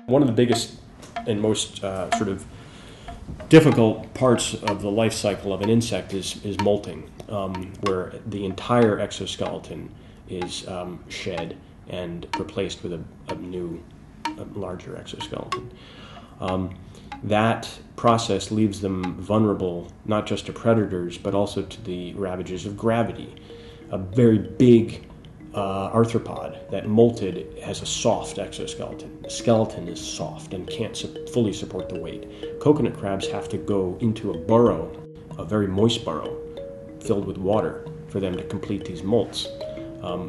One of the biggest and most sort of difficult parts of the life cycle of an insect is molting, where the entire exoskeleton is shed and replaced with a new, larger exoskeleton. That process leaves them vulnerable not just to predators but also to the ravages of gravity. A very big arthropod that molted has a soft exoskeleton. The skeleton is soft and can't fully support the weight. Coconut crabs have to go into a burrow, a very moist burrow, filled with water for them to complete these molts.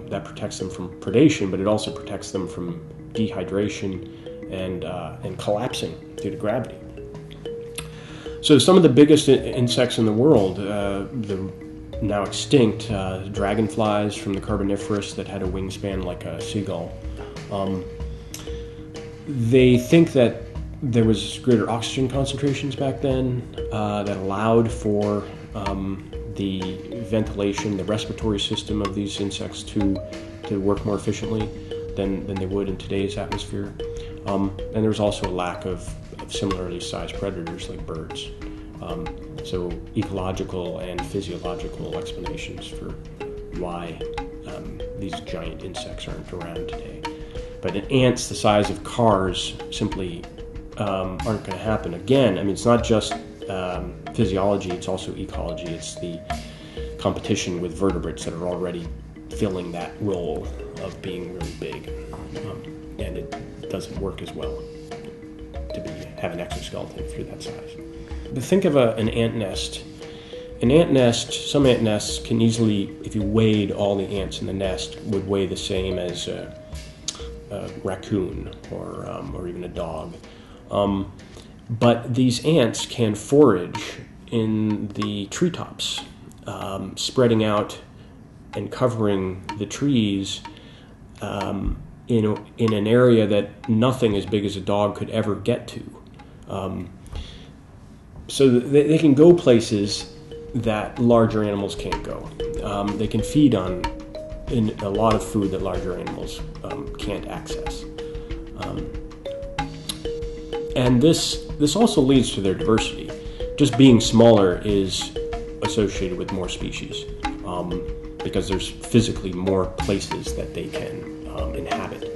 That protects them from predation, but it also protects them from dehydration and collapsing due to gravity. So some of the biggest insects in the world, the now extinct dragonflies from the Carboniferous that had a wingspan like a seagull. They think that there was greater oxygen concentrations back then that allowed for the ventilation, the respiratory system of these insects to work more efficiently than they would in today's atmosphere. And there was also a lack of similarly sized predators like birds. So ecological and physiological explanations for why these giant insects aren't around today. But ants the size of cars simply aren't going to happen. Again, I mean, it's not just physiology, it's also ecology. It's the competition with vertebrates that are already filling that role of being really big. And it doesn't work as well to have an exoskeleton through that size. But think of an ant nest. An ant nest, some ant nests can easily, if you weighed all the ants in the nest, would weigh the same as a raccoon or even a dog. But these ants can forage in the treetops, spreading out and covering the trees in an area that nothing as big as a dog could ever get to. So they can go places that larger animals can't go. They can feed on a lot of food that larger animals can't access. And this also leads to their diversity. Just being smaller is associated with more species because there's physically more places that they can inhabit.